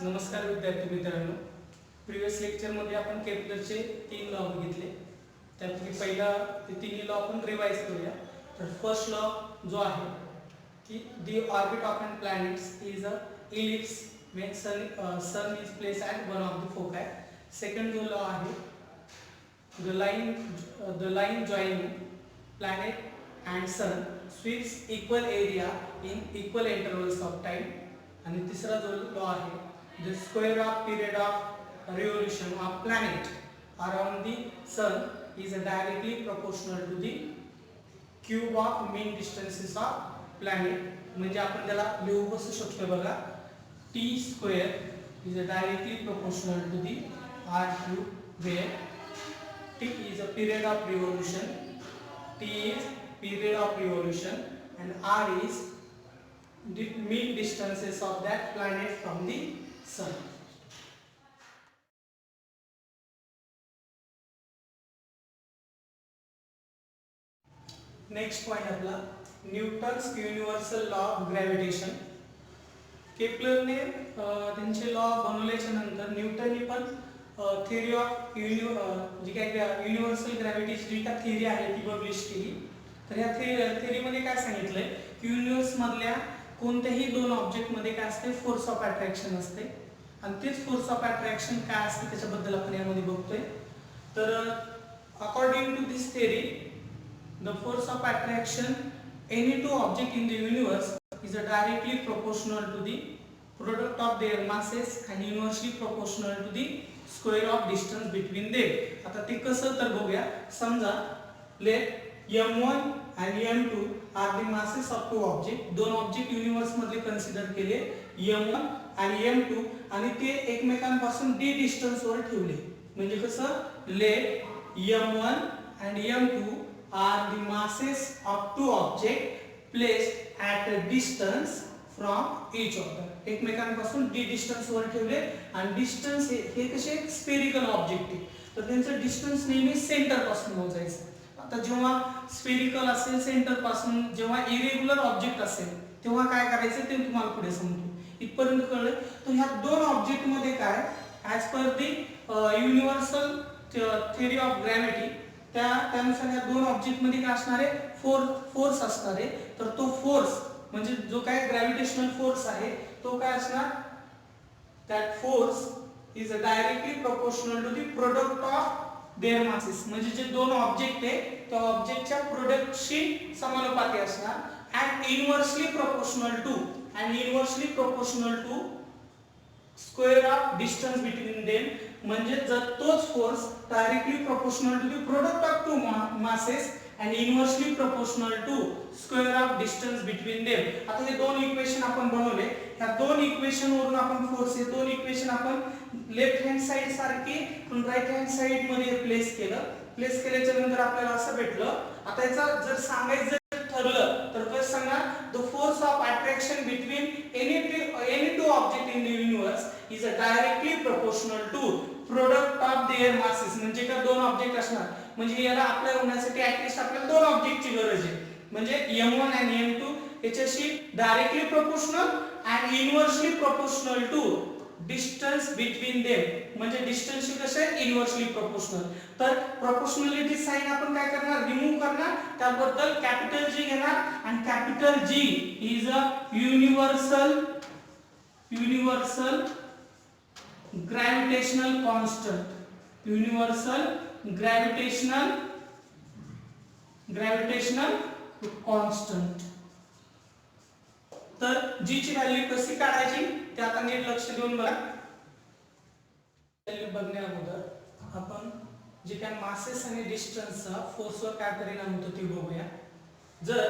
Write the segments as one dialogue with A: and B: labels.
A: नमस्कार विद्यार्थी मित्रांनो. प्रिवियस लेक्चरमध्ये आपण केपलरचे 3 लॉ बघितले. त्यापैकी पहिला ते तिन्ही लॉ आपण रिवाइज करूया. तर फर्स्ट लॉ जो आहे की the orbit of an planets is a ellipse when sun is placed at one of the foci. Second जो लॉ आहे the line joining planet and sun sweeps equal area in equal intervals of time. आणि तिसरा जो law आहे the square of period of revolution of planet around the sun is directly proportional to the cube of mean distances of planet. म्हणजे आपण त्याला लिहू कसं शकतो बघा, t square is directly proportional to the r cube where t is a period of revolution, t is period of revolution and r is the mean distances of that planet from the sun. Next point आपला Newton's universal law of gravitation. केपलरने त्यांचे law बनवल्याच्या नंतर न्यूटनने पण theory of जी काय universal ग्रॅव्हिटीची जी काय theory आहे ती publish केली. तर या थिअरीमध्ये काय सांगितलंय की युनिव्हर्स मधल्या कोणत्याही दोन ऑब्जेक्टमध्ये काय असते, फोर्स ऑफ अट्रॅक्शन असते. आणि तेच फोर्स ऑफ अट्रॅक्शन काय असते त्याच्याबद्दल आपण यामध्ये बघतोय. तर according to this theory the force of attraction any two object in the universe is directly proportional to the product of their masses and inversely proportional to the square of distance between them. आता ते कसं तर बघूया. समजा let m1 and m2 are the masses of two object. दोन object universe मध्ये consider केले m1 आणि m2 आणि ते एकमेकांपासून d डिस्टन्स वर ठेवले. म्हणजे कसं let m1 and m2 are the masses of two objects placed at a distance from each other. एकमेकांपासून d डिस्टन्स वर ठेवले आणि डिस्टन्स हे कसे स्फेरिकल ऑब्जेक्ट आहे तर त्यांचं डिस्टन्स नेहमी सेंटर पासून मोजायचं. आता जेव्हा स्फेरिकल असेल सेंटर पासून, जेव्हा इरेग्युलर ऑब्जेक्ट असेल तेव्हा काय करायचं ते तुम्हाला पुढे सांगतो. इथपर्यंत कळलं. तर ह्या दोन ऑब्जेक्ट मध्ये काय as per the universal theory of gravity त्यानुसार या दोन ऑब्जेक्ट मध्ये काय असणार आहे, फोर्स असणार आहे. तर तो फोर्स म्हणजे जो काय ग्रॅव्हिटेशनल फोर्स आहे तो काय असणार, that force is directly proportional to the product of their masses. म्हणजे जे दोन ऑब्जेक्ट आहे त्या ऑब्जेक्टच्या प्रोडक्टशी समानुपाती असणार and inversely proportional to square of distance between them. म्हणजे जर तोच force directly proportional to the product of two masses and inversely proportional to square of distance between them. आता हे दोन इक्वेशन आपण बनवले. ह्या दोन इक्वेशन वरून आपण फोर्स हे दोन इक्वेशन आपण लेफ्ट हँड साइड सारखी राईट हँड साइड मध्ये प्लेस केल्याच्या नंतर आपल्याला असं भेटलं. आता याचा जर सांगायचं ठरलं तर कसं सांगा, the force of attraction between any two object in the universe is directly proportional to product of their masses. म्हणजे का दोन ऑब्जेक्ट असणार म्हणजे याला अप्लाय होण्यासाठी ऍटलीस्ट आपल्याला दोन ऑब्जेक्टची गरज आहे. म्हणजे m1 आणि m2 याच्याशी directly proportional and inversely proportional to distance between them. म्हणजे डिस्टन्स कसे इनव्हर्सली प्रोपोर्शनल. तर प्रोपोर्शनॅलिटी साइन आपण काय करणार, रिमूव्ह करणार. त्याबद्दल कॅपिटल जी घेणार आणि capital G is a universal gravitational constant. Universal gravitational constant. तर जी ची व्हॅल्यू कशी काढायची ते आता नीट लक्ष देऊन बघा. व्हॅल्यू बघण्या अगोदर आपण जे काय मासेस आणि डिस्टन्सचा फोर्सवर काय परिणाम होतो ते बघूया. जर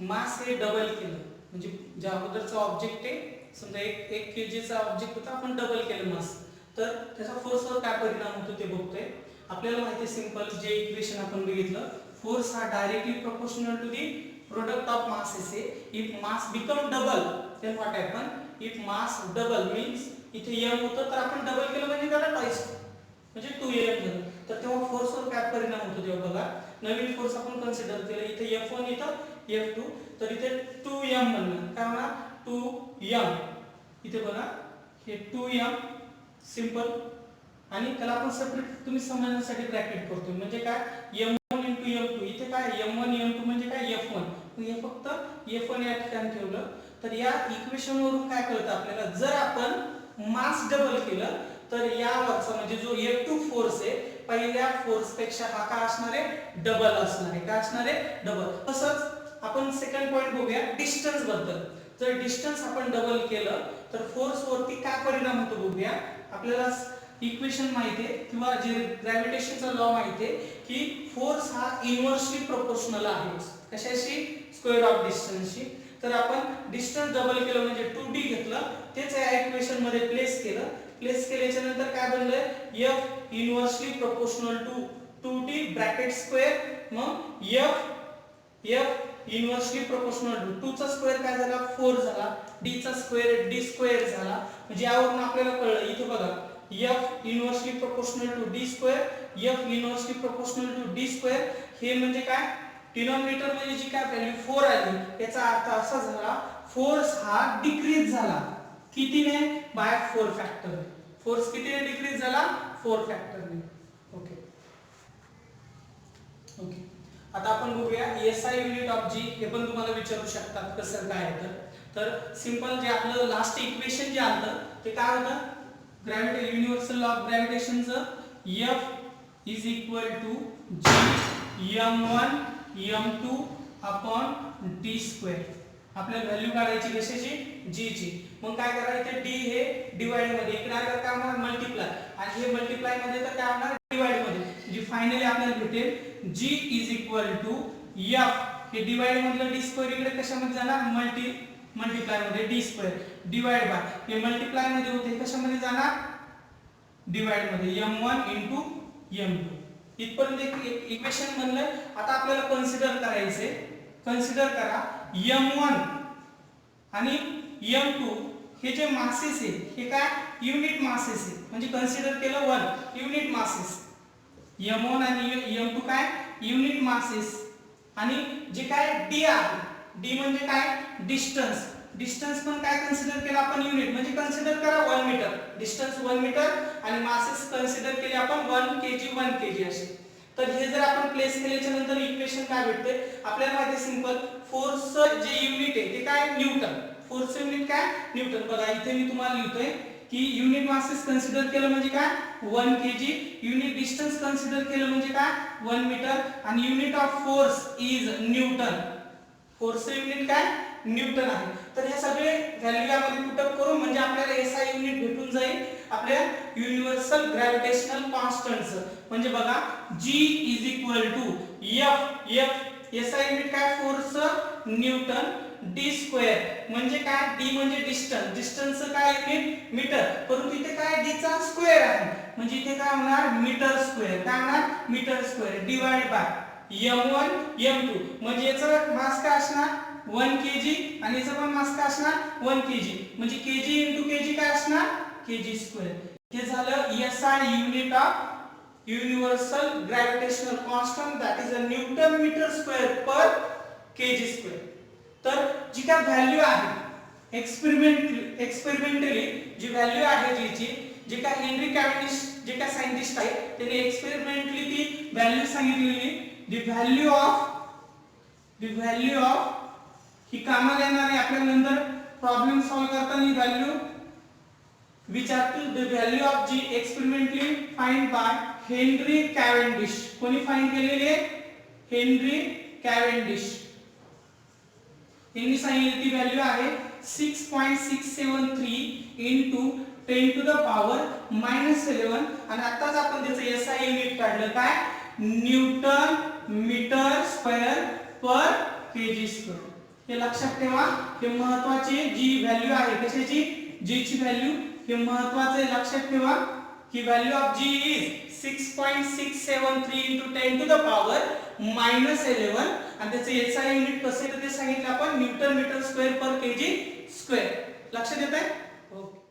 A: मास हे डबल केलं म्हणजे ज्या अगोदरचा ऑब्जेक्ट आहे समजा एक केजीचा ऑब्जेक्ट होता आपण डबल केलं मास तर त्याचा फोर्सवर काय परिणाम होतो ते बघतोय. आपल्याला माहिती आहे सिंपल जे इक्वेशन आपण बघितलं, फोर्स हा directly proportional to the product of masses आहे. If mass become double then what happen, if mass double means इथे m होतं तर आपण डबल केलं म्हणजे त्याला ट्वाइस म्हणजे 2m झालं. तर तेव्हा फोर्सवर काय परिणाम होतो तेव्हा बघा. नवीन फोर्स आपण कन्सिडर केलं, इथे F1 इथं F2 तर इथे 2m बनणार. काय होणार 2m. इथे बघा हे 2m सिंपल आणि त्याला आपण सेपरेट तुम्ही समजण्यासाठी ब्रॅकेट करतो म्हणजे काय m1 * m2 इथे काय m1 m2 म्हणजे काय f1 हे फक्त f1 या ठिकाणी ठेवलं तर या इक्वेशन वरून काय कळतं आपल्याला जर आपण मास डबल केलं तर यावरचा म्हणजे जो F2 फोर्स आहे पहिल्या फोर्स पेक्षा हा काय असणार आहे डबल असणार आहे काय असणार आहे डबल तसंच आपण सेकंड पॉइंट बघूया डिस्टन्स बद्दल जर डिस्टन्स आपण डबल केलं तर फोर्स वरती काय परिणाम होतो बघूया आपल्याला इक्वेशन माहिती आहे किंवा जे ग्रॅव्हिटेशनचा लॉ माहिती आहे की फोर्स हा इन्व्हर्सली प्रोपोर्शनल आहे कशाशी स्क्वेअर ऑफ डिस्टन्सशी तर आपण डिस्टन्स डबल केलं म्हणजे 2d घेतलं तेच या इक्वेशन मध्ये प्लेस केल्याच्या नंतर काय बनलं f inversely proportional to 2d bracket square मग f इन्व्हर्सली प्रोपोर्शनल टू 2 चा स्क्वेअर काय झाला 4 झाला d चा स्क्वेअर d स्क्वेअर झाला म्हणजे यावरून आपल्याला कळलं इथे बघा f inversely proportional to d square f inversely proportional to d square हे म्हणजे काय डिनॉमिनेटर मध्ये जी काय व्हॅल्यू 4 आली याचा अर्थ असा झाला फोर्स हा डिक्रीज झाला कितीने बाय 4 फॅक्टर फोर्स कितीने डिक्रीज झाला 4 फॅक्टरने ओके आता आपण बघूया SI युनिट ऑफ G हे पण तुम्हाला विचारू शकतात कसं काय आहे तर सिंपल जे आपलं लास्ट इक्वेशन जे आलं ते काय होतं ग्रॅव्हिटी युनिव्हर्सल लॉ ऑफ ग्रॅव्हिटेशनचं F = G m1 m2 upon d square आपल्याला व्हॅल्यू काढायची कशाची g ची मग काय करायचं d हे डिवाइड मध्ये इकडे आलं काय होणार मल्टिप्लाय आणि हे मल्टिप्लाय मध्ये तर काय होणार डिवाइड मध्ये जी फायनली आपल्याला भेटेल g = f हे डिवाइड मधलं d स्क्वेअर इकडे कशामध्ये जाणार मल्टिप्लाय मध्ये d स्क्वेअर डिवाइड बाय हे मल्टिप्लाय मध्ये होते कशामध्ये जाणार डिवाइड मध्ये m1 * m2 इथपर्यंत एक इक्वेशन बनलं आता आपल्याला कन्सिडर करा m1 आणि m2 हे जे मासेस आहे हे काय युनिट मासेस आहे म्हणजे कन्सिडर केलं 1 युनिट मासेस m1 आणि m2 काय युनिट मासेस आणि जे काय d आहे d म्हणजे काय डिस्टन्स पण काय कन्सिडर केला आपण युनिट म्हणजे कन्सिडर करा 1 मीटर डिस्टन्स 1 मीटर आणि मासेस कन्सिडर केले आपण 1 kg असे तर हे जर आपण प्लेस केल्याच्या नंतर इक्वेशन काय भेटते आपल्याला माहिती सिंपल फोर्स जे युनिट आहे ते काय न्यूटन फोर्स युनिट काय न्यूटन बघा इथे मी तुम्हाला लिहितोय की युनिट मासेस कन्सिडर केलं म्हणजे काय 1 kg युनिट डिस्टन्स कन्सिडर केलं म्हणजे काय 1 मीटर आणि unit of force is Newton force unit काय न्यूटन आहे तर हे सगळे व्हॅल्यू यामध्ये पुटअप करू म्हणजे आपल्याला SI युनिट भेटून जाईल आपल्या युनिव्हर्सल ग्रॅव्हिटेशनल कॉन्स्टंटचं म्हणजे बघा G = F SI युनिट काय फोर्स न्यूटन d स्क्वेअर म्हणजे काय d म्हणजे डिस्टन्सचं काय युनिट मीटर परंतु इथे काय d चा स्क्वेअर आहे म्हणजे इथे काय होणार metre square divide by m1 m2 म्हणजे याचा मास काय असणार 1 kg आणि याचा पण मास काय असणार 1 kg म्हणजे kg * kg काय असणार kg स्क्वेअर हे झालं SI unit of universal gravitational constant that is a newton metre square per kg square तर जी काय व्हॅल्यू आहे एक्सपेरिमेंटली जी व्हॅल्यू आहे जीची जे काय हेनरी कॅव्हेंडिश जे काय सायंटिस्ट आहे त्यांनी एक्सपेरिमेंटली ती व्हॅल्यू सांगितलेली द व्हॅल्यू ऑफ ही कामाला येणार आहे आपल्याला नंतर प्रॉब्लेम सॉल्व करताना व्हॅल्यू विचारतील the value of G experimentally find by Henry Cavendish कोणी फाइंड केलेली आहे हेनरी कॅव्हेंडिश यांनी सांगितली ती व्हॅल्यू आहे 6.673 into 10⁻⁻11 आणि आताच आपण त्याचं SI युनिट काढलं काय Newton metre square per kg square हे लक्षात ठेवा हे महत्त्वाची जी व्हॅल्यू आहे कशाची g ची व्हॅल्यू हे महत्त्वाचे लक्षात ठेवा की value of g is 6.673 into 10⁻⁻11 आणि त्याचे SI युनिट कसे ते सांगितलं आपण Newton metre square per kg square लक्षात येतंय ओके